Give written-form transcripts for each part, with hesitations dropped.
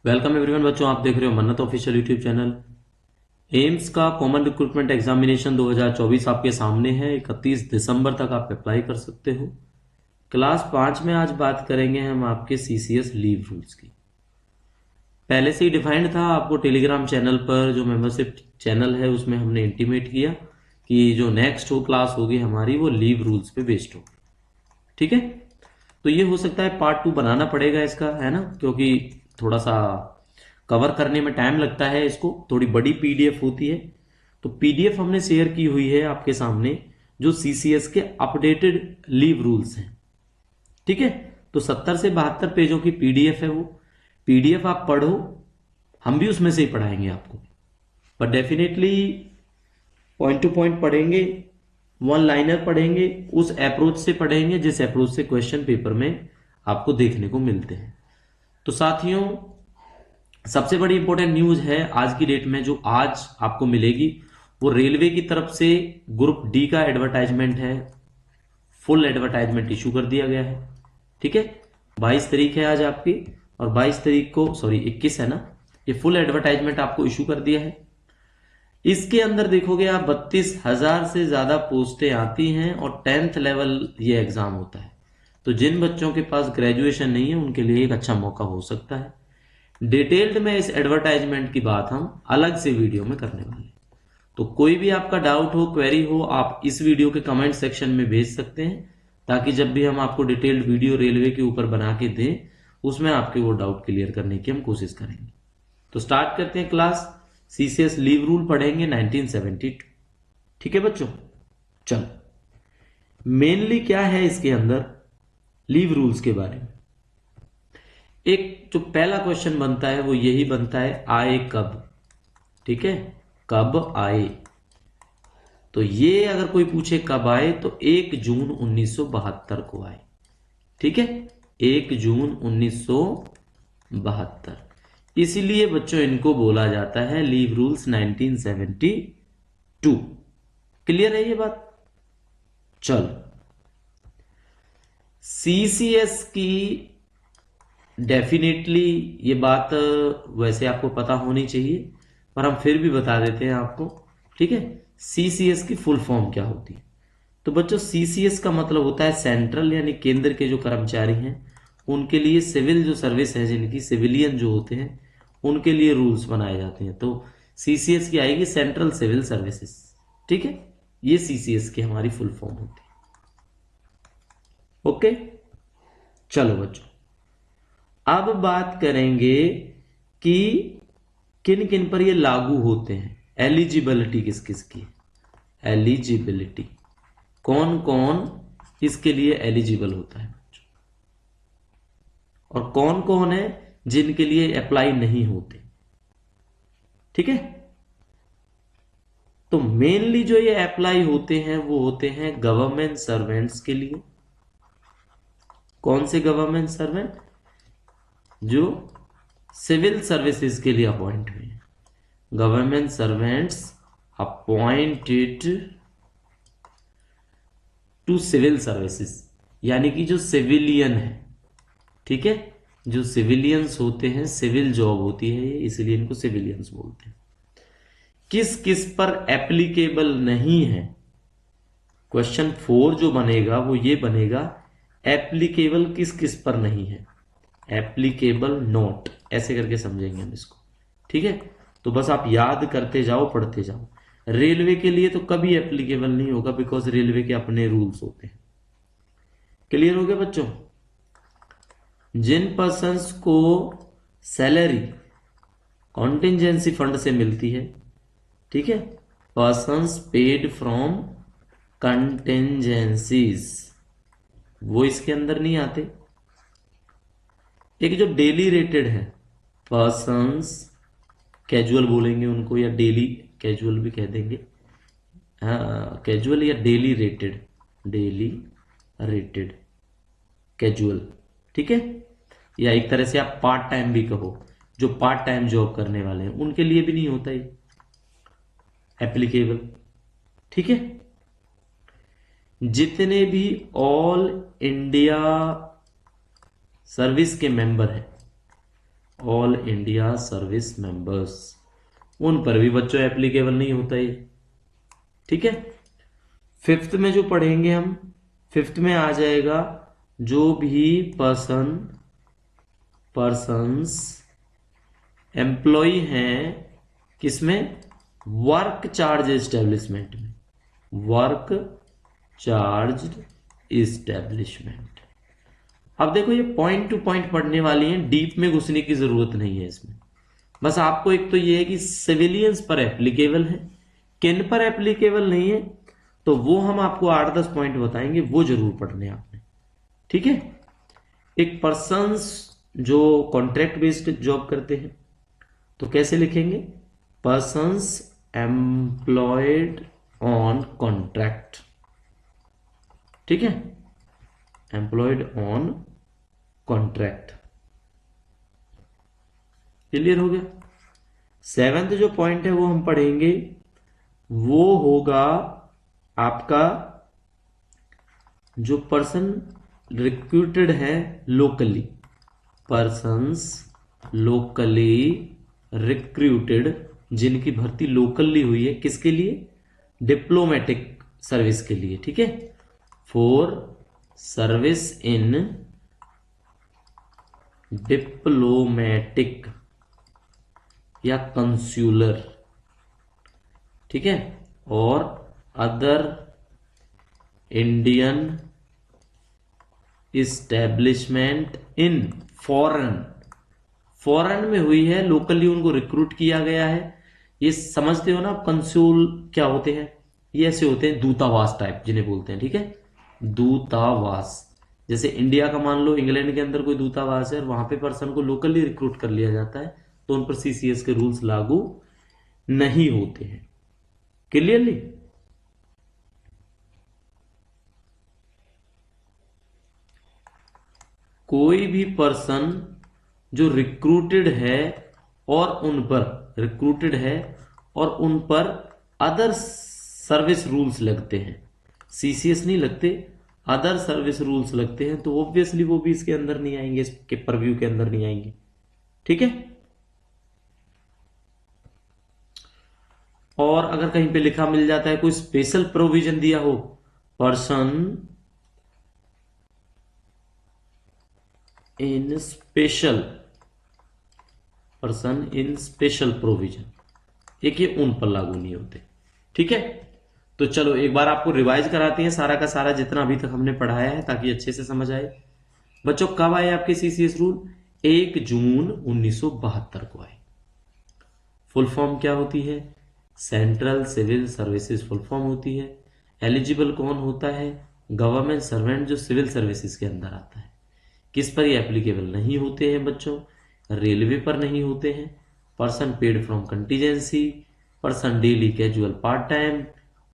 Welcome everyone बच्चों, आप देख रहे हो मन्नत ऑफिशियल यूट्यूब चैनल। एम्स का कॉमन रिक्रूटमेंट एग्जामिनेशन 2024 आपके सामने है। 31 दिसंबर तक आप अप्लाई कर सकते हो। क्लास 5 में आज बात करेंगे हम आपके सीसीएस लीव रूल्स की। पहले से ही डिफाइंड था, आपको टेलीग्राम चैनल पर जो मेंबरशिप चैनल है उसमें हमने इंटीमेट किया कि जो नेक्स्ट क्लास होगी हमारी वो लीव रूल्स पे बेस्ड होगी। ठीक है, तो ये हो सकता है पार्ट 2 बनाना पड़ेगा इसका, है ना, क्योंकि थोड़ा सा कवर करने में टाइम लगता है, इसको थोड़ी बड़ी पीडीएफ होती है। तो पीडीएफ हमने शेयर की हुई है आपके सामने, जो सीसीएस के अपडेटेड लीव रूल्स हैं। ठीक है, तो 70 से 72 पेजों की पीडीएफ है वो। पीडीएफ आप पढ़ो, हम भी उसमें से ही पढ़ाएंगे आपको, पर डेफिनेटली पॉइंट टू पॉइंट पढ़ेंगे, वन लाइनर पढ़ेंगे, उस अप्रोच से पढ़ेंगे जिस अप्रोच से क्वेश्चन पेपर में आपको देखने को मिलते हैं। तो साथियों, सबसे बड़ी इंपॉर्टेंट न्यूज है आज की डेट में जो आज आपको मिलेगी, वो रेलवे की तरफ से ग्रुप डी का एडवर्टाइजमेंट है। फुल एडवर्टाइजमेंट इशू कर दिया गया है। ठीक है, 22 तारीख है आज आपकी, और 22 तारीख को, सॉरी 21 है ना, ये फुल एडवर्टाइजमेंट आपको इशू कर दिया है। इसके अंदर देखोगे आप 32,000 से ज्यादा पोस्टें आती हैं और 10th लेवल ये एग्जाम होता है। तो जिन बच्चों के पास ग्रेजुएशन नहीं है उनके लिए एक अच्छा मौका हो सकता है। डिटेल्ड में इस एडवर्टाइजमेंट की बात हम अलग से वीडियो में करने वाले हैं। तो कोई भी आपका डाउट हो, क्वेरी हो, आप इस वीडियो के कमेंट सेक्शन में भेज सकते हैं, ताकि जब भी हम आपको डिटेल्ड वीडियो रेलवे के ऊपर बना के दें उसमें आपके वो डाउट क्लियर करने की हम कोशिश करेंगे। तो स्टार्ट करते हैं क्लास। सीसीएस लीव रूल पढ़ेंगे 1972। ठीक है बच्चों, चलो मेनली क्या है इसके अंदर लीव रूल्स के बारे में। एक जो पहला क्वेश्चन बनता है वो यही बनता है, आए कब। ठीक है, कब आए। तो ये अगर कोई पूछे कब आए तो 1 जून 1972 को आए। ठीक है, 1 जून 1972। इसलिए बच्चों इनको बोला जाता है लीव रूल्स 1972। क्लियर है ये बात? चलो, सीसीएस की डेफिनेटली ये बात वैसे आपको पता होनी चाहिए, पर हम फिर भी बता देते हैं आपको। ठीक है, सीसीएस की फुल फॉर्म क्या होती है? तो बच्चों सीसीएस का मतलब होता है सेंट्रल, यानी केंद्र के जो कर्मचारी हैं उनके लिए सिविल जो सर्विस है, जिनकी सिविलियन जो होते हैं उनके लिए रूल्स बनाए जाते हैं। तो सीसीएस की आएगी सेंट्रल सिविल सर्विसेज। ठीक है, ये सीसीएस की हमारी फुल फॉर्म होती है। ओके, चलो बच्चों अब बात करेंगे कि किन किन पर ये लागू होते हैं। एलिजिबिलिटी किस किस की, एलिजिबिलिटी कौन कौन इसके लिए एलिजिबल होता है बच्चों, और कौन कौन है जिनके लिए अप्लाई नहीं होते। ठीक है, तो मेनली जो ये अप्लाई होते हैं वो होते हैं गवर्नमेंट सर्वेंट्स के लिए। कौन से गवर्नमेंट सर्वेंट? जो सिविल सर्विसेज के लिए अपॉइंट हुए हैं। Government servants appointed to civil services, यानी कि जो सिविलियन है। ठीक है, जो सिविलियंस होते हैं, सिविल जॉब होती है ये, इसलिए इनको सिविलियंस बोलते हैं। किस किस पर एप्लीकेबल नहीं है? क्वेश्चन 4 जो बनेगा वो ये बनेगा, एप्लीकेबल किस किस पर नहीं है। एप्लीकेबल नोट, ऐसे करके समझेंगे हम इसको। ठीक है, तो बस आप याद करते जाओ, पढ़ते जाओ। रेलवे के लिए तो कभी एप्लीकेबल नहीं होगा, बिकॉज रेलवे के अपने रूल्स होते हैं। क्लियर हो गया बच्चों? जिन पर्सन्स को सैलरी कॉन्टिजेंसी फंड से मिलती है, ठीक है, पर्सन्स पेड फ्रॉम कंटिजेंसीज, वो इसके अंदर नहीं आते। एक जो डेली रेटेड है, पर्सन्स कैजुअल बोलेंगे उनको, या डेली कैजुअल भी कह देंगे, हाँ कैजुअल या daily rated, daily rated casual. ठीक है, या एक तरह से आप पार्ट टाइम भी कहो, जो पार्ट टाइम जॉब करने वाले हैं उनके लिए भी नहीं होता ये एप्लीकेबल। ठीक है, जितने भी ऑल इंडिया सर्विस के मेंबर हैं ऑल इंडिया सर्विस मेंबर्स, उन पर भी बच्चों एप्लीकेबल नहीं होता ये। ठीक है, फिफ्थ में जो पढ़ेंगे हम, फिफ्थ में आ जाएगा जो भी पर्सन्स एम्प्लॉय हैं किसमें, वर्क चार्ज एस्टेब्लिशमेंट में, वर्क चार्ज इस्टेब्लिशमेंट। अब देखो ये पॉइंट टू पॉइंट पढ़ने वाली हैं, डीप में घुसने की जरूरत नहीं है इसमें। बस आपको एक तो ये है कि सिविलियंस पर एप्लीकेबल है, किन पर एप्लीकेबल नहीं है, तो वो हम आपको 8-10 पॉइंट बताएंगे, वो जरूर पढ़ने आपने। ठीक है, एक पर्सन्स जो कॉन्ट्रैक्ट बेस्ड जॉब करते हैं तो कैसे लिखेंगे, पर्सन्स एम्प्लॉयड ऑन कॉन्ट्रैक्ट। ठीक है, एम्प्लॉयड ऑन कॉन्ट्रैक्ट। क्लियर हो गया। सेवेंथ जो पॉइंट है वो हम पढ़ेंगे, वो होगा आपका जो पर्सन रिक्रूटेड है लोकली, पर्सन्स लोकली रिक्रूटेड, जिनकी भर्ती लोकली हुई है, किसके लिए, डिप्लोमेटिक सर्विस के लिए। ठीक है, फॉर सर्विस इन डिप्लोमेटिक या कंस्यूलर। ठीक है, और other Indian establishment in foreign में हुई है, लोकली उनको रिक्रूट किया गया है। ये समझते हो ना, कंसूल क्या होते हैं, ये ऐसे होते हैं दूतावास टाइप जिन्हें बोलते हैं। ठीक है, दूतावास, जैसे इंडिया का मान लो इंग्लैंड के अंदर कोई दूतावास है और वहां पे पर्सन को लोकली रिक्रूट कर लिया जाता है, तो उन पर सीसीएस के रूल्स लागू नहीं होते हैं। क्लियरली, कोई भी पर्सन जो रिक्रूटेड है और उन पर अदर सर्विस रूल्स लगते हैं, सीसीएस नहीं लगते, अदर सर्विस रूल्स लगते हैं, तो ऑब्वियसली वो भी इसके अंदर नहीं आएंगे, इसके परव्यू के अंदर नहीं आएंगे। ठीक है, और अगर कहीं पे लिखा मिल जाता है कोई स्पेशल प्रोविजन दिया हो, पर्सन इन स्पेशल प्रोविजन, एक ये उन पर लागू नहीं होते। ठीक है, तो चलो एक बार आपको रिवाइज कराते हैं सारा का सारा जितना अभी तक हमने पढ़ाया है, ताकि अच्छे से समझ आए। बच्चों कब आए आपके सीसीएस रूल, 1 जून 1972 को आए। फुल फॉर्म क्या होती है, central civil services full form होती है। एलिजिबल कौन होता है, गवर्नमेंट सर्वेंट जो सिविल सर्विसेज के अंदर आता है। किस पर ये एप्लीकेबल नहीं होते हैं बच्चों, रेलवे पर नहीं होते हैं, person paid from contingency, person daily casual part time,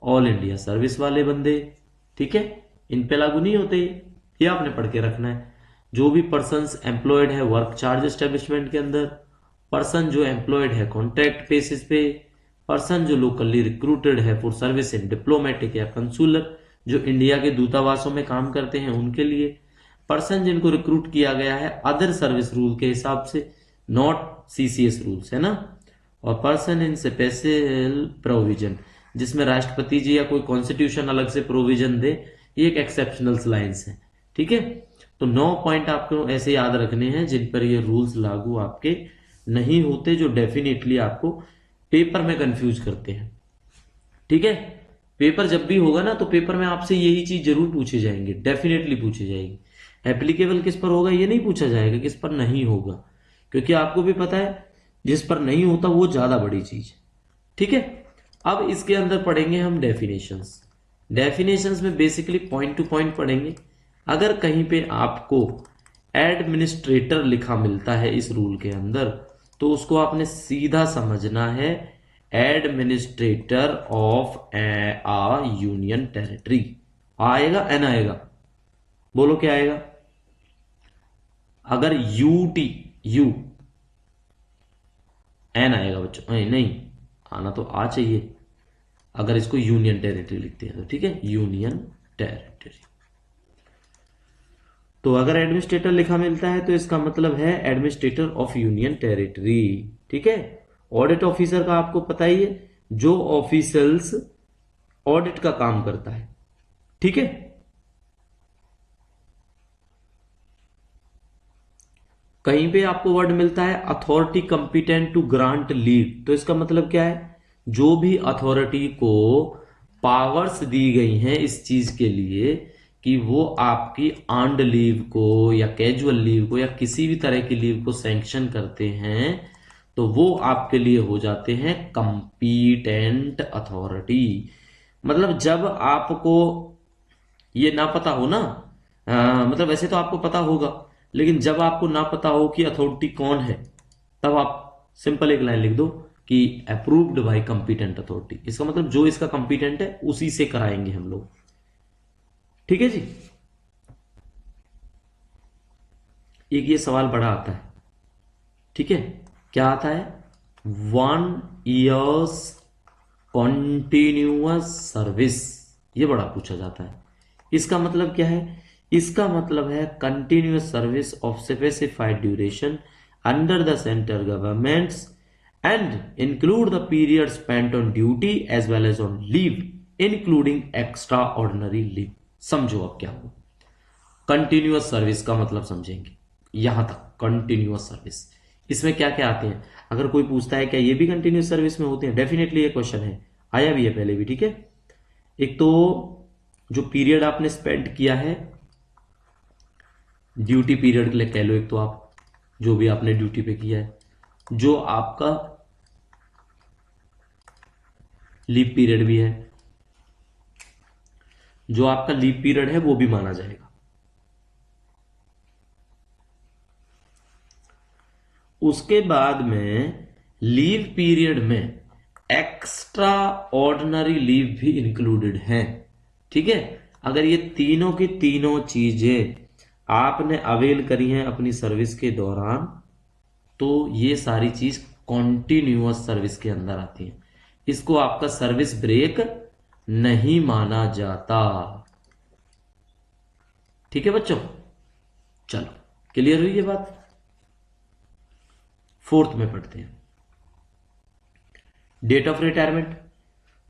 all India service वाले बंदे। ठीक है, इन पे लागू नहीं होते, ये आपने पढ़ के रखना है। जो भी पर्सन्स एम्प्लॉयड है वर्क चार्ज एस्टेब्लिशमेंट के अंदर, पर्सन जो एम्प्लॉयड है कॉन्ट्रैक्ट बेसिस पे, पर्सन जो लोकली रिक्रूटेड है फॉर सर्विस इन डिप्लोमेटिक या कंसुलर, जो इंडिया के दूतावासों में काम करते हैं उनके लिए, पर्सन जिनको रिक्रूट किया गया है अदर सर्विस रूल के हिसाब से, नॉट सीसीएस रूल्स, है ना, और पर्सन इन स्पेशल प्रोविजन, जिसमें राष्ट्रपति जी या कोई कॉन्स्टिट्यूशन अलग से प्रोविजन दे, ये एक एक्सेप्शनल लाइंस है। ठीक है, तो 9 पॉइंट आपको ऐसे याद रखने हैं जिन पर ये रूल्स लागू आपके नहीं होते, जो डेफिनेटली आपको पेपर में कंफ्यूज करते हैं। ठीक है, पेपर जब भी होगा ना, तो पेपर में आपसे यही चीज जरूर पूछे जाएंगे, डेफिनेटली पूछी जाएगी। एप्लीकेबल किस पर होगा ये नहीं पूछा जाएगा, किस पर नहीं होगा, क्योंकि आपको भी पता है जिस पर नहीं होता वो ज्यादा बड़ी चीज। ठीक है, अब इसके अंदर पढ़ेंगे हम डेफिनेशंस में बेसिकली पॉइंट टू पॉइंट पढ़ेंगे। अगर कहीं पे आपको एडमिनिस्ट्रेटर लिखा मिलता है इस रूल के अंदर, तो उसको आपने सीधा समझना है administrator of a union territory. आएगा एन आएगा, बोलो क्या आएगा, अगर यू एन आएगा बच्चों, नहीं आना तो आ चाहिए, अगर इसको यूनियन टेरिटरी लिखते हैं तो। ठीक है, यूनियन टेरिटरी, तो अगर एडमिनिस्ट्रेटर लिखा मिलता है तो इसका मतलब है एडमिनिस्ट्रेटर ऑफ यूनियन टेरिटरी। ठीक है। ऑडिट ऑफिसर का आपको पता ही है, जो ऑफिसर्स ऑडिट का काम करता है। ठीक है। कहीं पे आपको वर्ड मिलता है authority competent to grant leave, तो इसका मतलब क्या है, जो भी अथॉरिटी को पावर्स दी गई हैं इस चीज के लिए कि वो आपकी अर्न्ड लीव को या कैजुअल लीव को या किसी भी तरह की लीव को सैंक्शन करते हैं, तो वो आपके लिए हो जाते हैं कंपीटेंट अथॉरिटी। मतलब जब आपको ये ना पता हो ना, मतलब वैसे तो आपको पता होगा, लेकिन जब आपको ना पता हो कि अथॉरिटी कौन है, तब आप सिंपल एक लाइन लिख दो कि अप्रूव्ड बाय कंपीटेंट अथॉरिटी। इसका मतलब जो इसका कंपीटेंट है उसी से कराएंगे हम लोग। ठीक है जी। एक ये सवाल बड़ा आता है। ठीक है। क्या आता है? 1 years कॉन्टिन्यूअस सर्विस, ये बड़ा पूछा जाता है। इसका मतलब क्या है? इसका मतलब है continuous service of specified duration under the central governments and include the period spent on duty as well as on leave including extraordinary leave. समझो अब क्या हो। कंटिन्यूअस सर्विस का मतलब समझेंगे यहां तक। कंटिन्यूअस सर्विस, इसमें क्या क्या आते हैं? अगर कोई पूछता है क्या ये भी कंटिन्यूअस सर्विस में होते हैं, डेफिनेटली ये क्वेश्चन है, आया भी है पहले भी। ठीक है। एक तो जो पीरियड आपने स्पेंड किया है ड्यूटी पीरियड के लिए कह लो, एक तो आप जो भी आपने ड्यूटी पे किया है, जो आपका लीव पीरियड भी है, जो आपका लीव पीरियड है वो भी माना जाएगा। उसके बाद में लीव पीरियड में एक्स्ट्रा ऑर्डिनरी लीव भी इंक्लूडेड है। ठीक है। अगर ये तीनों की तीनों चीजें आपने अवेल करी हैं अपनी सर्विस के दौरान, तो ये सारी चीज कॉन्टिन्यूअस सर्विस के अंदर आती है। इसको आपका सर्विस ब्रेक नहीं माना जाता। ठीक है बच्चों, चलो क्लियर हुई ये बात। फोर्थ में पढ़ते हैं डेट ऑफ रिटायरमेंट।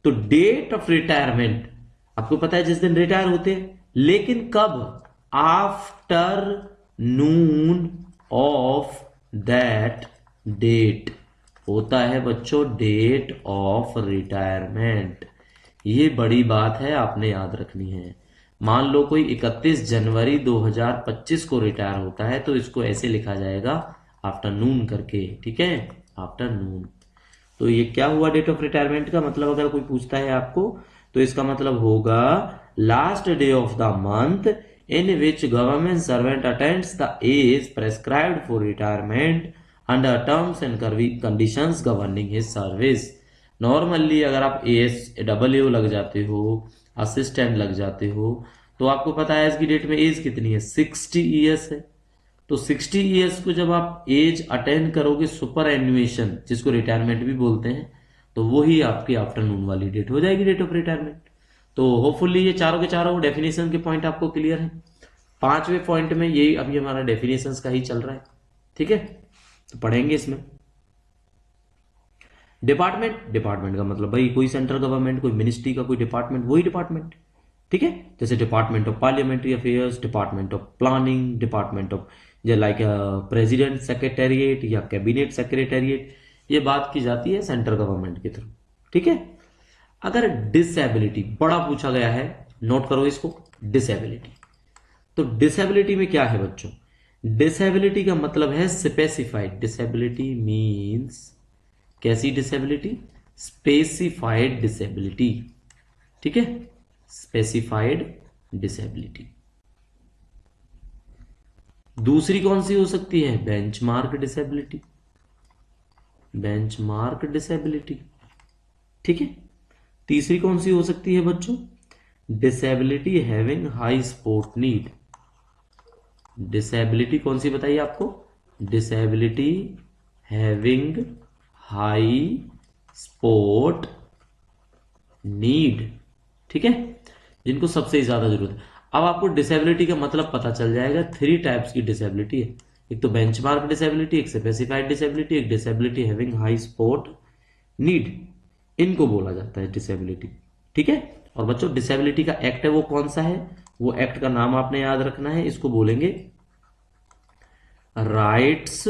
तो डेट ऑफ रिटायरमेंट आपको पता है जिस दिन रिटायर होते हैं, लेकिन कब? Afternoon of that date होता है बच्चों डेट ऑफ रिटायरमेंट। ये बड़ी बात है, आपने याद रखनी है। मान लो कोई 31 जनवरी 2025 को रिटायर होता है, तो इसको ऐसे लिखा जाएगा आफ्टरनून करके। ठीक है, आफ्टरनून। तो ये क्या हुआ डेट ऑफ रिटायरमेंट का मतलब? अगर कोई पूछता है आपको, तो इसका मतलब होगा last day of the month in which government servant attends the age prescribed for retirement under terms and conditions governing his service. Normally अगर आप ASW लग जाते हो, असिस्टेंट लग जाते हो, तो आपको पता है आज की डेट में एज कितनी है? 60 ईयर्स है। तो 60 ईयर्स को जब आप एज अटेंड करोगे सुपर एन्युएशन, जिसको रिटायरमेंट भी बोलते हैं, तो वही आपकी आफ्टरनून वाली डेट हो जाएगी डेट ऑफ रिटायरमेंट। तो होपफुली ये चारों के चारों डेफिनेशन के पॉइंट आपको क्लियर है। पांचवें पॉइंट में यही अभी हमारा डेफिनेशन का ही चल रहा है। ठीक है, तो पढ़ेंगे इसमें। डिपार्टमेंट, डिपार्टमेंट का मतलब भाई कोई सेंट्रल गवर्नमेंट, कोई मिनिस्ट्री का कोई डिपार्टमेंट, वही डिपार्टमेंट। ठीक है, जैसे department of parliamentary affairs, department of planning, department of like president secretariat या कैबिनेट सेक्रेटेरिएट, ये बात की जाती है सेंट्रल गवर्नमेंट के थ्रू। ठीक है। अगर डिसेबिलिटी बड़ा पूछा गया है, नोट करो इसको, डिसेबिलिटी। तो डिसेबिलिटी में क्या है बच्चों? डिसेबिलिटी का मतलब है स्पेसिफाइड। डिसेबिलिटी मींस कैसी डिसेबिलिटी? Specified disability. ठीक है, स्पेसिफाइड डिसेबिलिटी। दूसरी कौन सी हो सकती है? Benchmark disability. Benchmark disability. ठीक है। तीसरी कौन सी हो सकती है बच्चों? Disability having high sport need. Disability कौन सी बताइए आपको? Disability having high sport need. ठीक है, जिनको सबसे ज्यादा जरूरत है। अब आपको डिसेबिलिटी का मतलब पता चल जाएगा। 3 टाइप्स की डिसेबिलिटी है, एक तो बेंचमार्क डिसेबिलिटी, एक स्पेसिफाइड डिसेबिलिटी, एक disability having high support need, इनको बोला जाता है डिसेबिलिटी। ठीक है। और बच्चों डिसेबिलिटी का एक्ट है वो कौन सा है, वो एक्ट का नाम आपने याद रखना है, इसको बोलेंगे राइट्स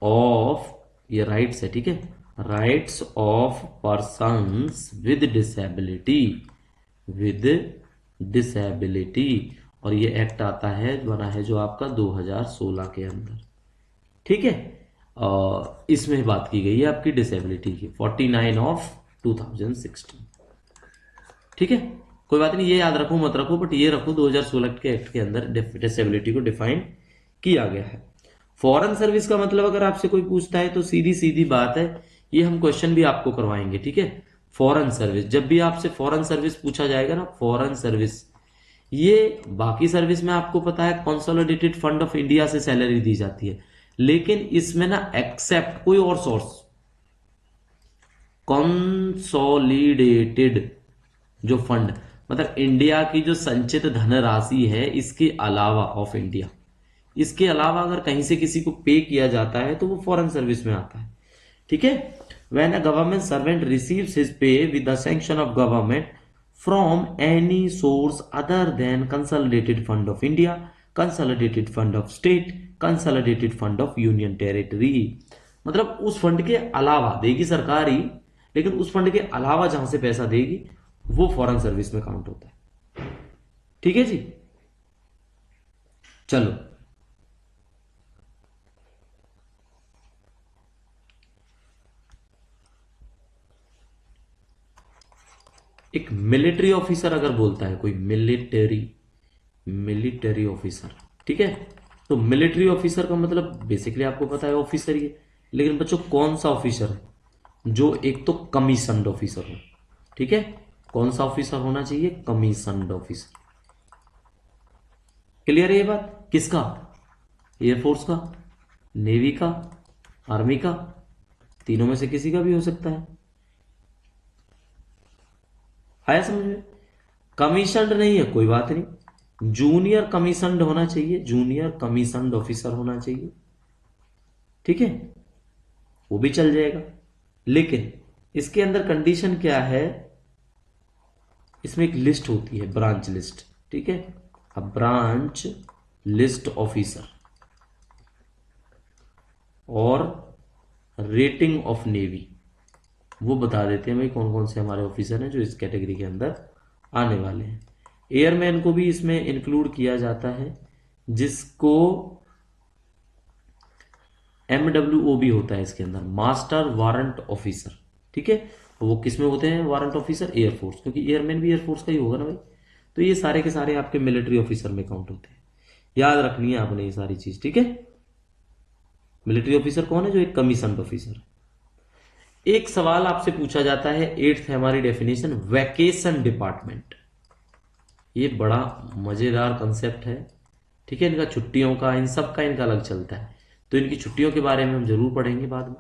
ऑफ, ये राइट्स है, ठीक है, rights of persons with disability, with disability. और ये एक्ट आता है, बना है जो आपका 2016 के अंदर। ठीक है। और इसमें बात की गई है आपकी डिसेबिलिटी की, 49 ऑफ 2016। ठीक है, कोई बात नहीं, ये याद रखो मत रखो, बट ये रखो 2016 के एक्ट के अंदर डिसेबिलिटी को डिफाइन किया गया है। फॉरेन सर्विस का मतलब अगर आपसे कोई पूछता है तो सीधी सीधी बात है, ये हम क्वेश्चन भी आपको करवाएंगे। ठीक है, फॉरेन सर्विस, जब भी आपसे फॉरेन सर्विस पूछा जाएगा ना, फॉरेन सर्विस, ये बाकी सर्विस में आपको पता है कंसोलिडेटेड फंड ऑफ इंडिया से सैलरी दी जाती है, लेकिन इसमें ना एक्सेप्ट कोई और सोर्स, कंसोलिडेटेड जो फंड मतलब इंडिया की जो संचित धनराशि है, इसके अलावा ऑफ इंडिया, इसके अलावा अगर कहीं से किसी को पे किया जाता है तो वो फॉरेन सर्विस में आता है। ठीक है। When a government servant receives his pay with the sanction of government from any source other than consolidated fund of India, consolidated fund of state, consolidated fund of union territory, मतलब उस fund के अलावा देगी सरकार ही, लेकिन उस fund के अलावा जहां से पैसा देगी वो फॉरेन सर्विस में काउंट होता है। ठीक है जी, चलो एक मिलिट्री ऑफिसर अगर बोलता है कोई, मिलिट्री ऑफिसर, ठीक है, तो मिलिट्री ऑफिसर का मतलब बेसिकली आपको पता है ऑफिसर ही है, लेकिन बच्चों कौन सा ऑफिसर है, जो एक तो कमीशन्ड ऑफिसर हो। ठीक है, कौन सा ऑफिसर होना चाहिए, कमीशन्ड ऑफिसर। क्लियर है ये बात, किसका, एयरफोर्स का, नेवी का, आर्मी का, तीनों में से किसी का भी हो सकता है। आया समझ में, कमीशन्ड नहीं है कोई बात नहीं, जूनियर कमीशन्ड होना चाहिए, जूनियर कमीशन्ड ऑफिसर होना चाहिए। ठीक है, वो भी चल जाएगा, लेकिन इसके अंदर कंडीशन क्या है, इसमें एक लिस्ट होती है, ब्रांच लिस्ट। ठीक है, अब ब्रांच लिस्ट ऑफिसर और रेटिंग ऑफ नेवी, वो बता देते हैं भाई कौन कौन से हमारे ऑफिसर हैं जो इस कैटेगरी के अंदर आने वाले हैं। एयरमैन को भी इसमें इंक्लूड किया जाता है, जिसको MWO भी होता है इसके अंदर, मास्टर वारंट ऑफिसर। ठीक है, वो किस में होते हैं वारंट ऑफिसर, एयरफोर्स, क्योंकि एयरमैन भी एयरफोर्स का ही होगा ना भाई। तो ये सारे के सारे आपके मिलिट्री ऑफिसर में काउंट होते हैं, याद रखनी है आपने ये सारी चीज। ठीक है, मिलिट्री ऑफिसर कौन है, जो एक कमीशन्ड ऑफिसर है। एक सवाल आपसे पूछा जाता है, 8th है हमारी डेफिनेशन, वैकेशन डिपार्टमेंट। ये बड़ा मजेदार कंसेप्ट है। ठीक है, इनका छुट्टियों का, इन सब का इनका अलग चलता है, तो इनकी छुट्टियों के बारे में हम जरूर पढ़ेंगे बाद में।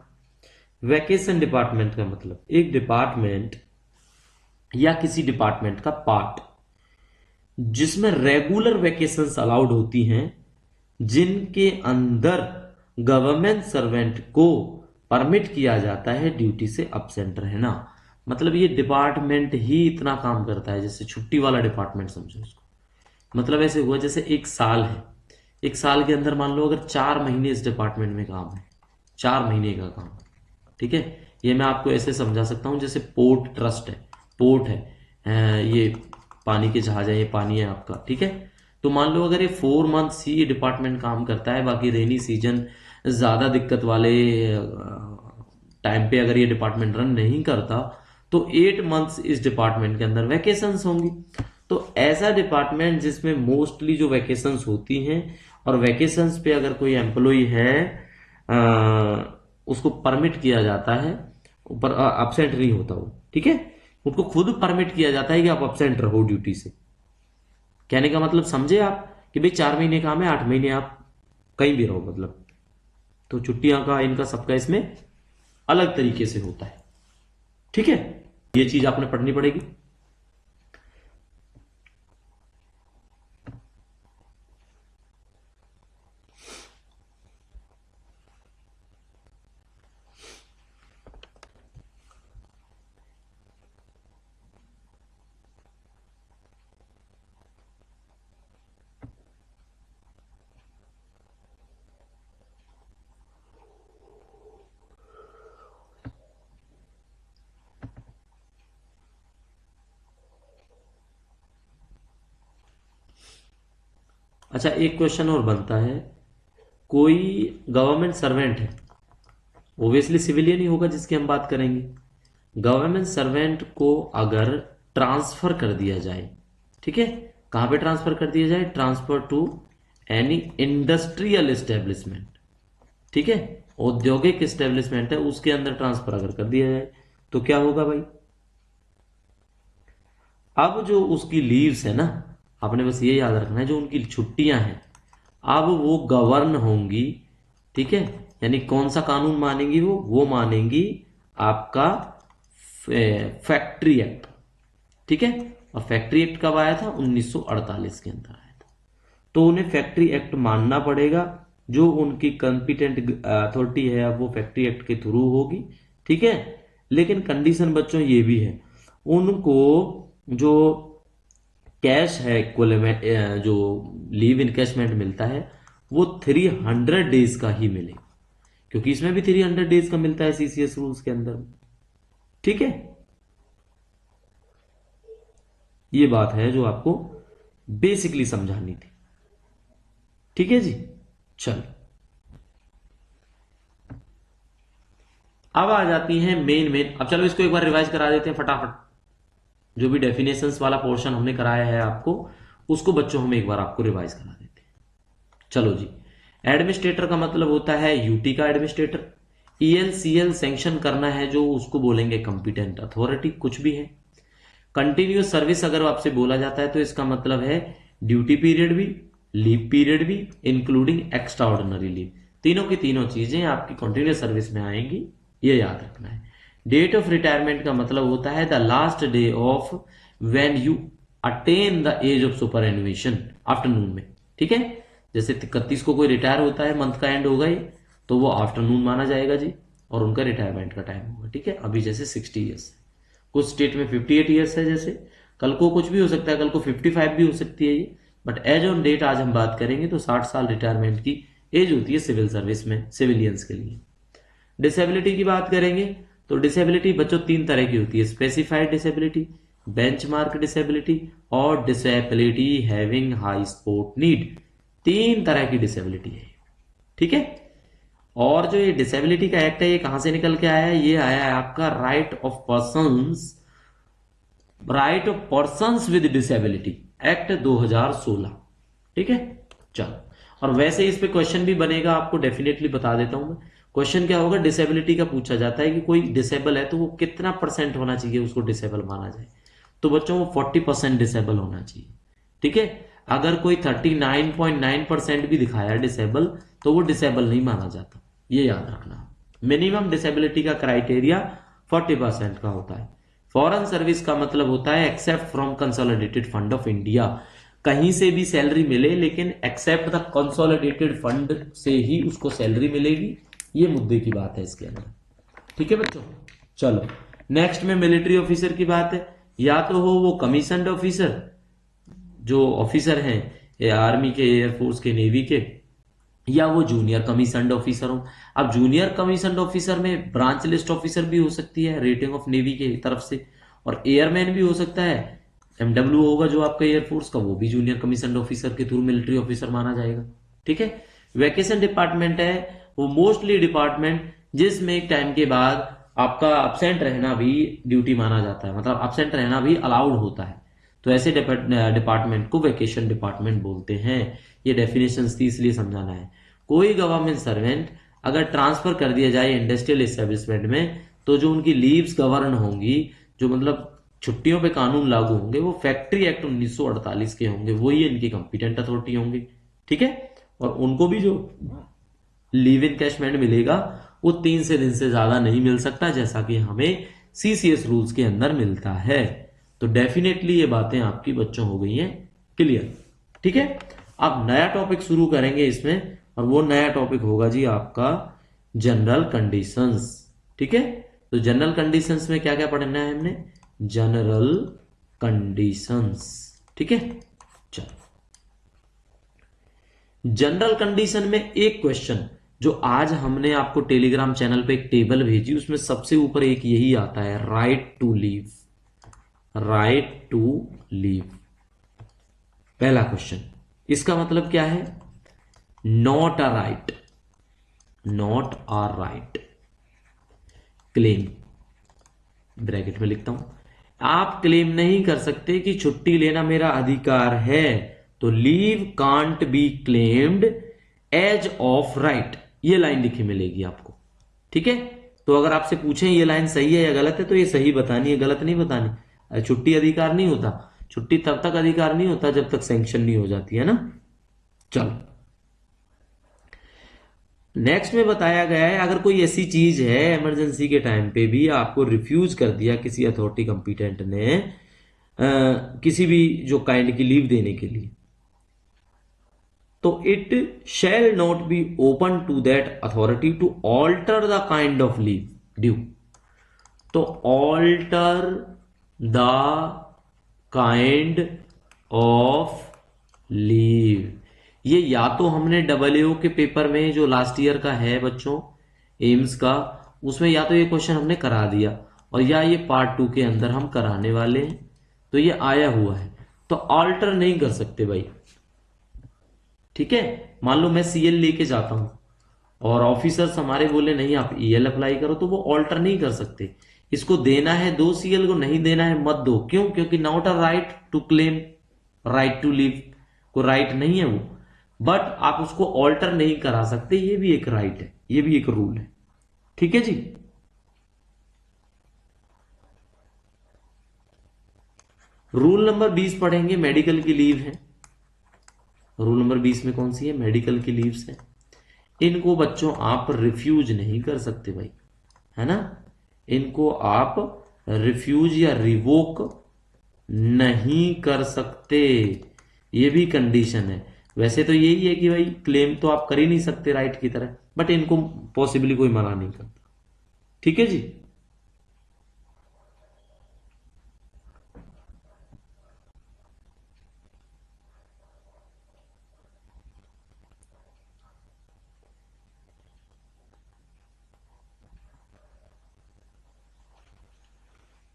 वैकेशन डिपार्टमेंट का मतलब एक डिपार्टमेंट या किसी डिपार्टमेंट का पार्ट जिसमें रेगुलर वैकेशंस अलाउड होती हैं, जिनके अंदर गवर्नमेंट सर्वेंट को परमिट किया जाता है ड्यूटी से अब्सेंट रहना। मतलब ये डिपार्टमेंट ही इतना काम करता है, जैसे छुट्टी वाला डिपार्टमेंट समझो इसको। मतलब ऐसे हुआ जैसे एक साल है, एक साल के अंदर मान लो अगर 4 महीने इस डिपार्टमेंट में काम है, 4 महीने का काम। ठीक है, ये मैं आपको ऐसे समझा सकता हूं, जैसे पोर्ट ट्रस्ट है, पोर्ट है, ये पानी के जहाज है, ये पानी है आपका। ठीक है, तो मान लो अगर ये 4 मंथ्स ही ये डिपार्टमेंट काम करता है, बाकी रेनी सीजन ज्यादा दिक्कत वाले टाइम पे अगर ये डिपार्टमेंट रन नहीं करता, तो 8 मंथ्स इस डिपार्टमेंट के अंदर वैकेशंस होंगी। तो ऐसा डिपार्टमेंट जिसमें मोस्टली जो वैकेशंस होती हैं, और वैकेशंस पे अगर कोई एम्प्लॉय है उसको परमिट किया जाता है, ऊपर अब्सेंट नहीं होता वो। ठीक है, उसको खुद परमिट किया जाता है कि आप अब्सेंट रहो ड्यूटी से। कहने का मतलब समझे आप, कि भाई 4 महीने काम है, 8 महीने आप कहीं भी रहो, मतलब तो छुट्टियां का इनका सबका इसमें अलग तरीके से होता है। ठीक है, ये चीज आपने पढ़नी पड़ेगी। अच्छा, एक क्वेश्चन और बनता है, कोई गवर्नमेंट सर्वेंट है, ओबियसली सिविलियन ही होगा जिसकी हम बात करेंगे। गवर्नमेंट सर्वेंट को अगर ट्रांसफर कर दिया जाए, ठीक है, कहां पे ट्रांसफर कर दिया जाए, transfer to any industrial establishment, ठीक है, औद्योगिक एस्टेब्लिशमेंट है उसके अंदर ट्रांसफर अगर कर दिया जाए तो क्या होगा भाई। अब जो उसकी लीव्स है ना, आपने बस ये याद रखना है, जो उनकी छुट्टियां हैं अब वो गवर्न होंगी, ठीक है, यानी कौन सा कानून मानेंगी, वो मानेंगी आपका फैक्ट्री एक्ट, ठीक है। और फैक्ट्री एक्ट कब आया था, 1948 के अंदर आया था। तो उन्हें फैक्ट्री एक्ट मानना पड़ेगा, जो उनकी कॉम्पिटेंट अथॉरिटी है अब वो फैक्ट्री एक्ट के थ्रू होगी, ठीक है। लेकिन कंडीशन बच्चों ये भी है, उनको जो कैश है इक्विवेलेंट, जो लीव इनकैशमेंट मिलता है वो 300 डेज का ही मिले, क्योंकि इसमें भी 300 डेज का मिलता है सीसीएस रूल्स के अंदर, ठीक है। ये बात है जो आपको बेसिकली समझानी थी, ठीक है जी। चलो अब आ जाती हैं मेन। अब चलो इसको एक बार रिवाइज करा देते हैं फटाफट, जो भी डेफिनेशंस वाला पोर्शन हमने कराया है आपको, उसको बच्चों हम एक बार आपको रिवाइज करा देते हैं। चलो जी, एडमिनिस्ट्रेटर का मतलब होता है यूटी का एडमिनिस्ट्रेटर। ईएलसीएल सैंक्शन करना है जो उसको बोलेंगे कंपिटेंट अथॉरिटी, कुछ भी है। कंटिन्यूस सर्विस अगर आपसे बोला जाता है तो इसका मतलब है ड्यूटी पीरियड भी, लीव पीरियड भी, इंक्लूडिंग एक्स्ट्रा ऑर्डिनरी लीव, तीनों की तीनों चीजें आपकी कंटिन्यूस सर्विस में आएंगी, ये याद रखना है। डेट ऑफ रिटायरमेंट का मतलब होता है the last day of when you attain the age of superannuation, afternoon में, ठीक है। जैसे 31 को कोई रिटायर होता है, मंथ का एंड होगा ही, तो वो आफ्टरनून माना जाएगा जी, और उनका रिटायरमेंट का टाइम होगा, ठीक है। अभी जैसे 60 ईयर्स, कुछ स्टेट में 58 ईयर्स है, जैसे कल को कुछ भी हो सकता है, कल को 55 भी हो सकती है ये, बट एज ऑन डेट आज हम बात करेंगे तो 60 साल रिटायरमेंट की एज होती है सिविल सर्विस में, सिविलियंस के लिए। डिसेबिलिटी की बात करेंगे तो डिसेबिलिटी बच्चों तीन तरह की होती है, स्पेसिफाइड डिसेबिलिटी, बेंचमार्क डिसेबिलिटी, और disability having high support need. तीन तरह की डिसेबिलिटी है, ठीक है। और जो ये डिसेबिलिटी का एक्ट है ये कहां से निकल के आया है, ये आया है आपका right of persons with disability act 2016, ठीक है। चलो, और वैसे इस पे क्वेश्चन भी बनेगा, आपको डेफिनेटली बता देता हूं मैं। क्वेश्चन क्या होगा, डिसेबिलिटी का पूछा जाता है कि कोई डिसेबल है तो वो कितना परसेंट होना चाहिए उसको डिसेबल माना जाए, तो बच्चों वो 40% डिसेबल होना चाहिए, ठीक है। अगर कोई 39.9% भी दिखाया डिसेबल तो वो डिसेबल नहीं माना जाता, ये याद रखना। मिनिमम डिसेबिलिटी का क्राइटेरिया 40% का होता है। फॉरेन सर्विस का मतलब होता है except from consolidated fund of India, कहीं से भी सैलरी मिले लेकिन एक्सेप्ट द कंसोलिडेटेड फंड से ही उसको सैलरी मिलेगी, ये मुद्दे की बात है इसके अंदर, ठीक है बच्चों। चलो नेक्स्ट में मिलिट्री ऑफिसर की बात है, या तो हो वो कमीशन्ड ऑफिसर, जो ऑफिसर हैं आर्मी के, एयरफोर्स के, नेवी के, या वो जूनियर कमीशन्ड ऑफिसर हो। अब जूनियर कमीशन्ड ऑफिसर में ब्रांच लिस्ट ऑफिसर भी हो सकती है रेटिंग ऑफ नेवी के तरफ से, और एयरमैन भी हो सकता है, एमडब्ल्यू होगा जो आपका एयरफोर्स का, वो भी जूनियर कमीशन्ड ऑफिसर के थ्रू मिलिट्री ऑफिसर माना जाएगा, ठीक है। वैकेशन डिपार्टमेंट है वो मोस्टली डिपार्टमेंट जिसमें एक टाइम के बाद आपका अब्सेंट रहना भी ड्यूटी माना जाता है, मतलब अब्सेंट रहना भी अलाउड होता है, तो ऐसे डिपार्टमेंट को वैकेशन डिपार्टमेंट बोलते हैं। ये डेफिनेशंस थी इसलिए समझाना है। कोई गवर्नमेंट सर्वेंट अगर ट्रांसफर कर दिया जाए इंडस्ट्रियल एस्टेब्लिशमेंट में, तो जो उनकी लीव्स गवर्न होंगी, जो मतलब छुट्टियों पे कानून लागू होंगे, वो फैक्ट्री एक्ट 1948 के होंगे, वही इनकी कंपिटेंट अथॉरिटी होंगी, ठीक है। और उनको भी जो लीव इनकैशमेंट मिलेगा वो 3 दिन से ज्यादा नहीं मिल सकता, जैसा कि हमें सीसीएस रूल्स के अंदर मिलता है। तो डेफिनेटली ये बातें आपकी बच्चों हो गई हैं क्लियर, ठीक है। अब नया टॉपिक शुरू करेंगे इसमें, और वो नया टॉपिक होगा जी आपका जनरल कंडीशंस, ठीक है। तो जनरल कंडीशंस में क्या क्या पढ़ना है हमने, जनरल कंडीशंस, ठीक है। चलो जनरल कंडीशन में एक क्वेश्चन जो आज हमने आपको टेलीग्राम चैनल पे एक टेबल भेजी, उसमें सबसे ऊपर एक यही आता है, right to leave, right to leave, पहला क्वेश्चन, इसका मतलब क्या है? Not a right, not a right claim, bracket में लिखता हूं, आप क्लेम नहीं कर सकते कि छुट्टी लेना मेरा अधिकार है, तो leave can't be claimed as of right, ये लाइन लिखी मिलेगी आपको। ठीक है, तो अगर आपसे पूछें ये लाइन सही है या गलत है, तो ये सही बतानी है, गलत नहीं बतानी। छुट्टी अधिकार नहीं होता, छुट्टी तब तक अधिकार नहीं होता जब तक सैंक्शन नहीं हो जाती है ना। चलो नेक्स्ट में बताया गया है, अगर कोई ऐसी चीज है इमरजेंसी के टाइम पे भी आपको रिफ्यूज कर दिया किसी अथॉरिटी कंपिटेंट ने किसी भी जो काइंड की लीव देने के लिए, तो it shall not be open to that authority to alter the kind of leave due. तो alter the kind of leave, ये या तो हमने डबलईओ के पेपर में जो लास्ट ईयर का है बच्चों एम्स का, उसमें या तो ये क्वेश्चन हमने करा दिया, और या ये पार्ट 2 के अंदर हम कराने वाले हैं, तो ये आया हुआ है, तो ऑल्टर नहीं कर सकते भाई। ठीक है, मान लो मैं सीएल लेके जाता हूं और ऑफिसर्स हमारे बोले नहीं आप ईएल अप्लाई करो, तो वो ऑल्टर नहीं कर सकते। इसको देना है दो सीएल को, नहीं देना है मत दो। क्यों? क्योंकि not a right to claim, right to leave को राइट नहीं है वो, बट आप उसको ऑल्टर नहीं करा सकते, ये भी एक राइट है, ये भी एक रूल है। ठीक है जी। रूल नंबर 20 पढ़ेंगे, मेडिकल की लीव है। रूल नंबर 20 में कौन सी है? मेडिकल की लीव्स है। इनको बच्चों आप रिफ्यूज नहीं कर सकते भाई, है ना, इनको आप रिफ्यूज या रिवोक नहीं कर सकते, ये भी कंडीशन है। वैसे तो यही है कि भाई क्लेम तो आप कर ही नहीं सकते राइट की तरह, बट इनको पॉसिबली कोई मना नहीं करता। ठीक है जी।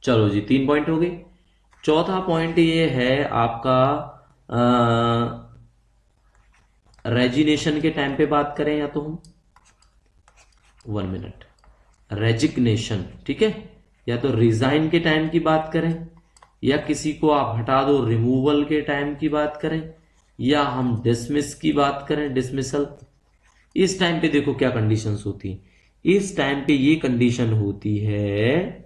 चलो जी, 3 पॉइंट हो गए। चौथा पॉइंट ये है आपका रेजिग्नेशन के टाइम पे बात करें, या तो हम 1 मिनट, रेजिग्नेशन, ठीक है, या तो रिजाइन के टाइम की बात करें, या किसी को आप हटा दो रिमूवल के टाइम की बात करें, या हम डिसमिस की बात करें, डिसमिसल। इस टाइम पे देखो क्या कंडीशंस होती है। इस टाइम पे ये कंडीशन होती है,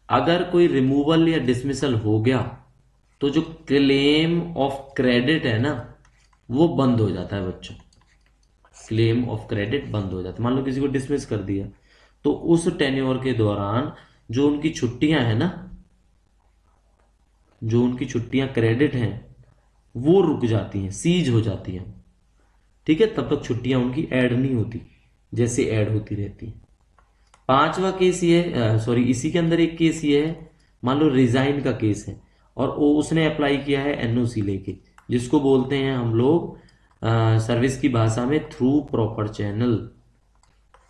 अगर कोई रिमूवल या डिसमिसल हो गया तो जो क्लेम ऑफ क्रेडिट है ना वो बंद हो जाता है बच्चों, क्लेम ऑफ क्रेडिट बंद हो जाता है। मान लो किसी को डिसमिस कर दिया, तो उस टेन्योर के दौरान जो उनकी छुट्टियां हैं ना, जो उनकी छुट्टियां क्रेडिट हैं वो रुक जाती हैं, सीज हो जाती हैं। ठीक है, तब तक छुट्टियां उनकी ऐड नहीं होती, जैसे ऐड होती रहती है। पांचवा केस ये है, सॉरी इसी के अंदर एक केस ये है, मान लो रिजाइन का केस है और वो उसने अप्लाई किया है एनओसी लेके, जिसको बोलते हैं हम लोग सर्विस की भाषा में थ्रू प्रॉपर चैनल।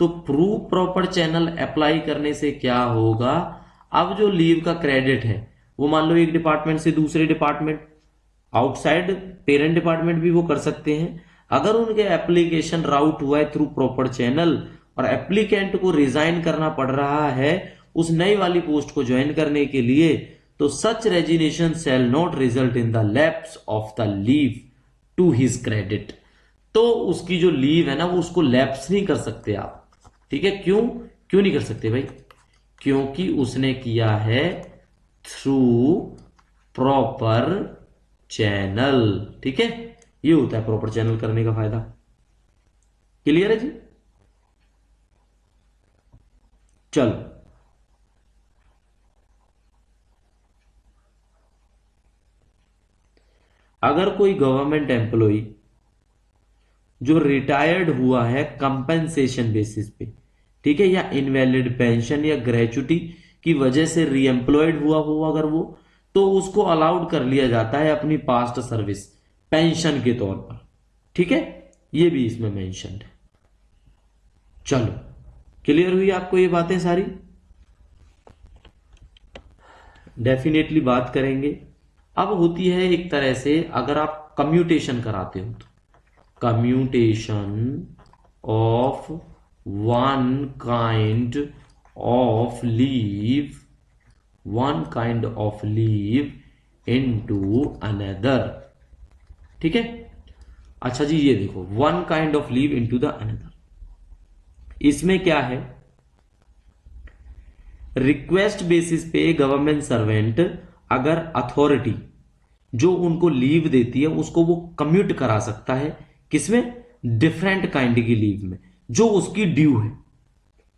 तो थ्रू प्रॉपर चैनल अप्लाई करने से क्या होगा, अब जो लीव का क्रेडिट है वो मान लो एक डिपार्टमेंट से दूसरे डिपार्टमेंट, आउटसाइड पेरेंट डिपार्टमेंट भी वो कर सकते हैं। अगर उनके एप्लीकेशन राउट हुआ है थ्रू प्रॉपर चैनल और एप्लीकेंट को रिजाइन करना पड़ रहा है उस नई वाली पोस्ट को ज्वाइन करने के लिए, तो such resignation shall not result in the lapse of the leave to his credit. तो उसकी जो लीव है ना वो उसको लैप्स नहीं कर सकते आप। ठीक है, क्यों क्यों नहीं कर सकते भाई? क्योंकि उसने किया है थ्रू प्रॉपर चैनल। ठीक है, ये होता है प्रॉपर चैनल करने का फायदा। क्लियर है जी? चलो अगर कोई गवर्नमेंट एम्प्लॉय जो रिटायर्ड हुआ है कंपेंसेशन बेसिस पे, ठीक है, या इनवैलिड पेंशन या ग्रेचुटी की वजह से रीएम्प्लॉयड हुआ हो अगर वो, तो उसको अलाउड कर लिया जाता है अपनी पास्ट सर्विस पेंशन के तौर पर। ठीक है, ये भी इसमें मेंशन है। चलो क्लियर हुई आपको ये बातें सारी? डेफिनेटली बात करेंगे। अब होती है एक तरह से अगर आप कम्यूटेशन कराते हो तो commutation of one kind of leave into another. ठीक है। अच्छा जी, ये देखो one kind of leave into the another, इसमें क्या है, रिक्वेस्ट बेसिस पे गवर्नमेंट सर्वेंट अगर अथॉरिटी जो उनको लीव देती है उसको वो कम्यूट करा सकता है, किसमें, डिफरेंट काइंड की लीव में, जो उसकी ड्यू है,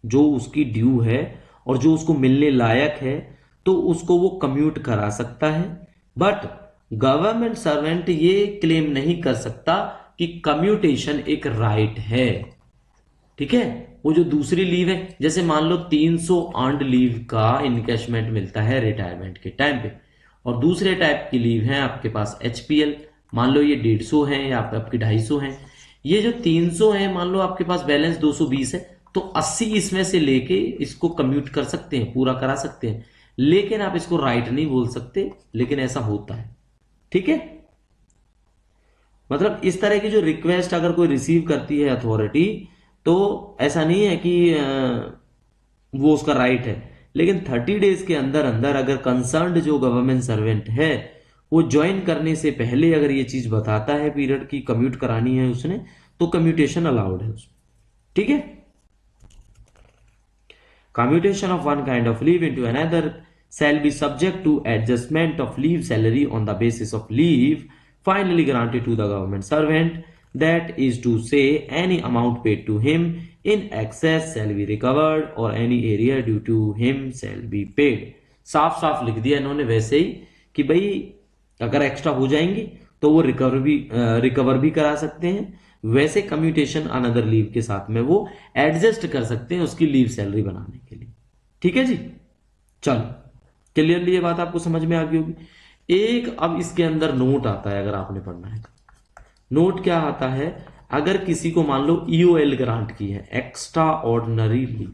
जो उसकी ड्यू है और जो उसको मिलने लायक है, तो उसको वो कम्यूट करा सकता है। बट गवर्नमेंट सर्वेंट ये क्लेम नहीं कर सकता कि कम्यूटेशन एक राइट है। ठीक है। वो जो दूसरी लीव है, जैसे मान लो 300 अर्नड लीव का इनकैशमेंट मिलता है रिटायरमेंट के टाइम पे, और दूसरे टाइप की लीव है आपके पास एचपीएल, मान लो ये 150 है या आपकी 250 है। ये जो 300 है, मान लो आपके पास बैलेंस 220 है, तो 80 इसमें से लेके इसको कम्यूट कर सकते हैं, पूरा करा सकते हैं, लेकिन आप इसको राइट नहीं बोल सकते, लेकिन ऐसा होता है। ठीक है। मतलब इस तरह की जो रिक्वेस्ट अगर कोई रिसीव करती है अथॉरिटी, तो ऐसा नहीं है कि वो उसका राइट है, लेकिन 30 डेज के अंदर अंदर अगर कंसर्न्ड जो गवर्नमेंट सर्वेंट है वो ज्वाइन करने से पहले अगर ये चीज बताता है पीरियड की कम्यूट करानी है उसने, तो कम्यूटेशन अलाउड है उसमें। ठीक है। Commutation of one kind of leave into another shall be subject to adjustment of leave salary on the basis of leave finally granted to the government servant, that is to say any amount paid to him in excess shall be recovered or any area due to him shall be paid। साफ साफ लिख दिया इन्होंने वैसे ही कि भाई अगर extra हो जाएंगी तो वो रिकवर भी करा सकते हैं, वैसे कम्यूटेशन अनदर लीव के साथ में वो एडजस्ट कर सकते हैं उसकी लीव सैलरी बनाने के लिए। ठीक है जी। चलो, क्लियरली ये बात आपको समझ में आ गई होगी। एक अब इसके अंदर नोट आता है, अगर आपने पढ़ना है तो नोट क्या आता है, अगर किसी को मान लो ईओएल ग्रांट की है, एक्स्ट्रा ऑर्डिनरी लीव,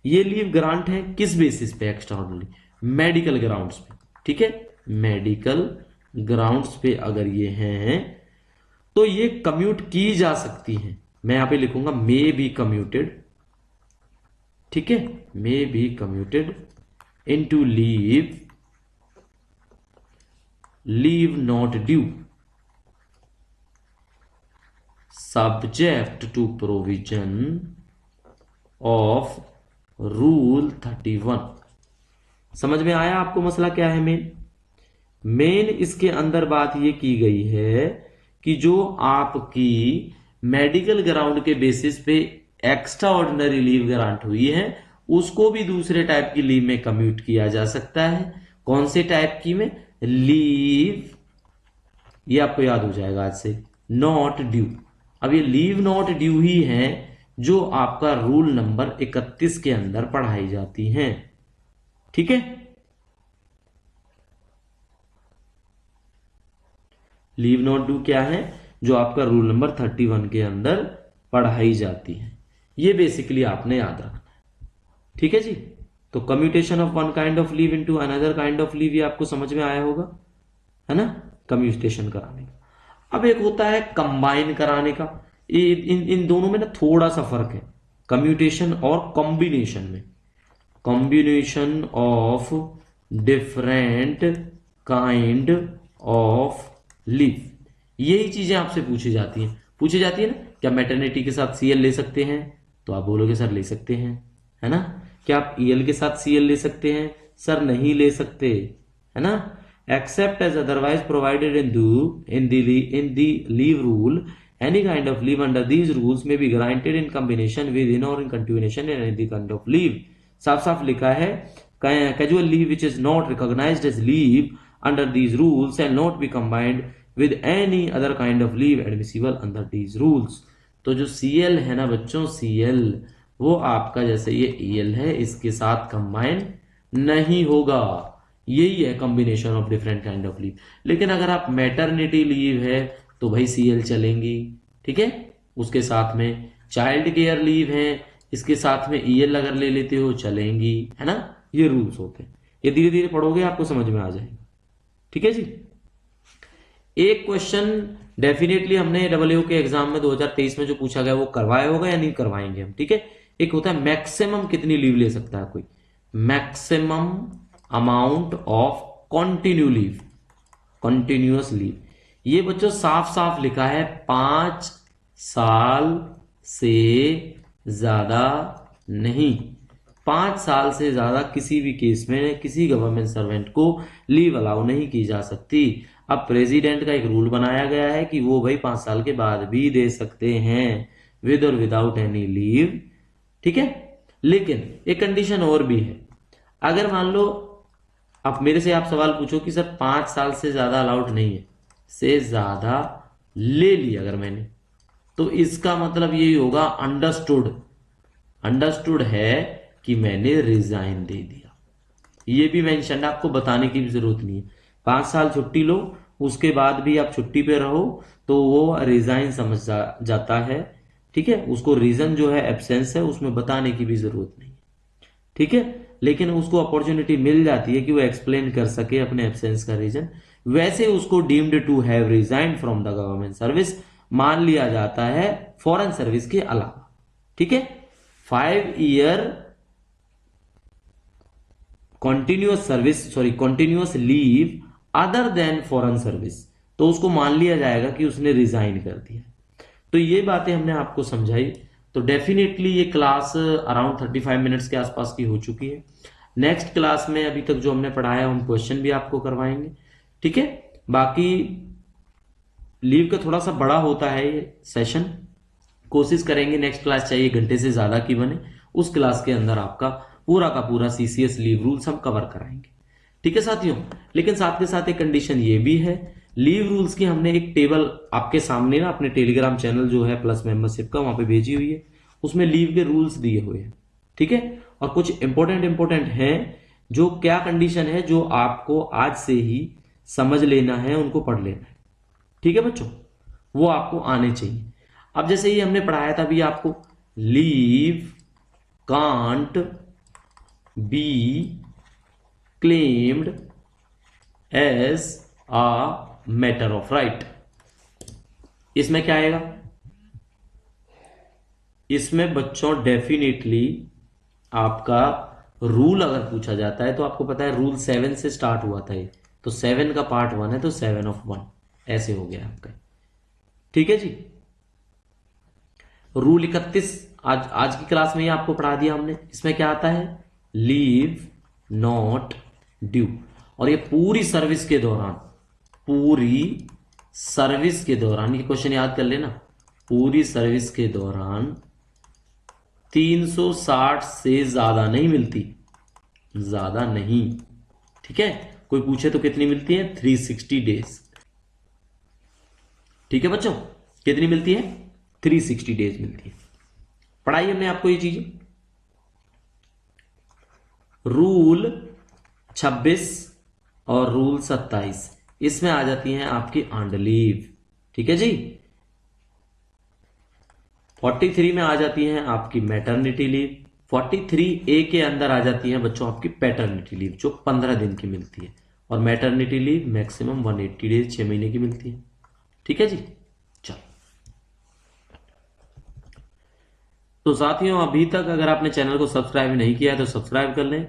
ये लीव ग्रांट है किस बेसिस पे, एक्स्ट्रा ऑर्डिनरी, मेडिकल ग्राउंड्स पे। ठीक है। मेडिकल ग्राउंड्स पे अगर ये हैं तो ये कम्यूट की जा सकती है। मैं यहां पे लिखूंगा मे बी कम्यूटेड। ठीक है। May be commuted into leave not due subject to provision of rule 31। समझ में आया आपको मसला क्या है। मेन इसके अंदर बात ये की गई है कि जो आपकी मेडिकल ग्राउंड के बेसिस पे एक्स्ट्रा ऑर्डिनरी लीव ग्रांट हुई है उसको भी दूसरे टाइप की लीव में कम्यूट किया जा सकता है। कौन से टाइप की में, लीव, ये आपको याद हो जाएगा आज से, नॉट ड्यू। अब ये लीव नॉट ड्यू ही है जो आपका रूल नंबर 31 के अंदर पढ़ाई जाती हैं। ठीक है। लीव नॉट ड्यू क्या है, जो आपका रूल नंबर 31 के अंदर पढ़ाई जाती है। ये बेसिकली आपने याद रखना। ठीक है जी। तो commutation of one kind of leave into another kind of leave, ये आपको समझ में आया होगा, है ना, कम्यूटेशन कराने का। अब एक होता है कंबाइन कराने का। इन दोनों में ना थोड़ा सा फर्क है, कम्यूटेशन और कॉम्बिनेशन में। Combination of different kind of leave, यही चीजें आपसे पूछी जाती है ना। क्या मैटरनिटी के साथ सीएल ले सकते हैं, तो आप बोलोगे सर ले सकते हैं, है ना। क्या आप ईएल के साथ सीएल ले सकते हैं, सर नहीं ले सकते, है ना। Except as otherwise provided in the leave rule, any kind of leave under these rules may be granted in combination with in or in continuation in any kind of leave. साफ साफ लिखा है, casual leave which is not recognised as leave under these rules and not be combined with any other kind of leave admissible under these rules. तो जो CL है ना बच्चों, CL वो आपका जैसे ये ईएल है इसके साथ कंबाइन नहीं होगा। यही है combination of different kind of leave. लेकिन अगर आप मैटरनिटी लीव है तो भाई सीएल चलेंगी। ठीक है। उसके साथ में चाइल्ड केयर लीव है, इसके साथ में ईएल अगर ले लेते हो चलेंगी, है ना। ये रूल्स होते हैं। ये धीरे धीरे पढ़ोगे आपको समझ में आ जाएगा। ठीक है जी। एक क्वेश्चन डेफिनेटली हमने डब्ल्यू के एग्जाम में 2023 में जो पूछा गया वो करवाया होगा या नहीं करवाएंगे हम। ठीक है। एक होता है मैक्सिमम कितनी लीव ले सकता है कोई, maximum amount of continue leave, continuous leave. ये बच्चों साफ साफ लिखा है 5 साल से ज्यादा नहीं। 5 साल से ज्यादा किसी भी केस में किसी गवर्नमेंट सर्वेंट को लीव अलाउ नहीं की जा सकती। अब प्रेसिडेंट का एक रूल बनाया गया है कि वो भाई 5 साल के बाद भी दे सकते हैं विद और विदाउट एनी लीव। ठीक है। लेकिन एक कंडीशन और भी है। अगर मान लो अब मेरे से आप सवाल पूछो कि सर 5 साल से ज्यादा अलाउड नहीं है, से ज्यादा ले लिया अगर मैंने, तो इसका मतलब यही होगा अंडरस्टूड, अंडरस्टूड है कि मैंने रिजाइन दे दिया। ये भी मेंशन, आपको बताने की भी जरूरत नहीं है। 5 साल छुट्टी लो, उसके बाद भी आप छुट्टी पे रहो तो वो रिजाइन समझ जाता है। ठीक है। उसको रीजन जो है एब्सेंस है उसमें बताने की भी जरूरत नहीं। ठीक है। लेकिन उसको अपॉर्चुनिटी मिल जाती है कि वो एक्सप्लेन कर सके अपने एब्सेंस का रीजन। वैसे उसको deemed to have resign from the government service मान लिया जाता है फॉरेन सर्विस के अलावा। ठीक है। 5 year continuous service, sorry continuous leave other than foreign service, तो उसको मान लिया जाएगा कि उसने रिजाइन कर दिया। तो ये बातें हमने आपको समझाई। तो डेफिनेटली ये क्लास अराउंड 35 मिनट्स के आसपास की हो चुकी है। नेक्स्ट क्लास में अभी तक जो हमने पढ़ाया हम क्वेश्चन भी आपको करवाएंगे। ठीक है। बाकी लीव का थोड़ा सा बड़ा होता है ये सेशन, कोशिश करेंगे नेक्स्ट क्लास चाहिए घंटे से ज्यादा की बने, उस क्लास के अंदर आपका पूरा का पूरा सीसीएस लीव रूल्स हम कवर कराएंगे। ठीक है साथियों। लेकिन साथ के साथ एक कंडीशन ये भी है, लीव रूल्स की हमने एक टेबल आपके सामने ना अपने टेलीग्राम चैनल जो है प्लस मेंबरशिप का वहां पे भेजी हुई है, उसमें लीव के रूल्स दिए हुए हैं। ठीक है। और कुछ इंपॉर्टेंट हैं जो क्या कंडीशन है जो आपको आज से ही समझ लेना है, उनको पढ़ लेना है। ठीक है बच्चों, वो आपको आने चाहिए। अब जैसे ही हमने पढ़ाया था अभी आपको, leave can't be claimed as a matter of right. इसमें क्या आएगा? इसमें बच्चों डेफिनेटली आपका रूल अगर पूछा जाता है तो आपको पता है रूल 7 से स्टार्ट हुआ था ये, तो 7 का पार्ट 1 है तो 7 ऑफ 1 ऐसे हो गया आपका। ठीक है जी। रूल 31 आज की क्लास में ही आपको पढ़ा दिया हमने। इसमें क्या आता है? Leave not due. और ये पूरी सर्विस के दौरान, पूरी सर्विस के दौरान, ये क्वेश्चन याद कर लेना, पूरी सर्विस के दौरान 360 से ज्यादा नहीं मिलती, ज्यादा नहीं। ठीक है। कोई पूछे तो कितनी मिलती है? 360 डेज। ठीक है बच्चों, कितनी मिलती है? 360 डेज मिलती है। पढ़ाई हमने आपको ये चीजें। रूल 26 और रूल 27 इसमें आ जाती हैं आपकी अर्न्ड लीव। ठीक है जी। 43 में आ जाती हैं आपकी मैटरनिटी लीव। 43A के अंदर आ जाती हैं बच्चों आपकी पैटर्निटी लीव जो 15 दिन की मिलती है, और मैटरनिटी लीव मैक्सिमम 180 डेज 6 महीने की मिलती है। ठीक है जी। चलो, तो साथियों अभी तक अगर आपने चैनल को सब्सक्राइब नहीं किया है तो सब्सक्राइब कर लें।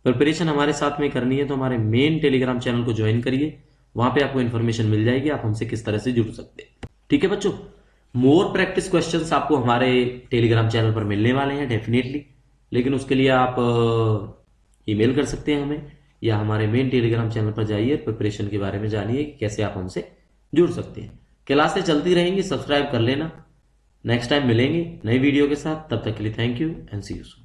प्रिपरेशन हमारे साथ में करनी है तो हमारे मेन टेलीग्राम चैनल को ज्वाइन करिए, वहां पे आपको इन्फॉर्मेशन मिल जाएगी आप हमसे किस तरह से जुड़ सकते हैं। ठीक है बच्चों। मोर प्रैक्टिस क्वेश्चंस आपको हमारे टेलीग्राम चैनल पर मिलने वाले हैं डेफिनेटली, लेकिन उसके लिए आप ईमेल कर सकते हैं हमें, या हमारे मेन टेलीग्राम चैनल पर जाइए, प्रिपरेशन के बारे में जानिए कि कैसे आप हमसे जुड़ सकते हैं। क्लासें चलती रहेंगी, सब्सक्राइब कर लेना। नेक्स्ट टाइम मिलेंगे नई वीडियो के साथ, तब तक के लिए thank you and see you soon.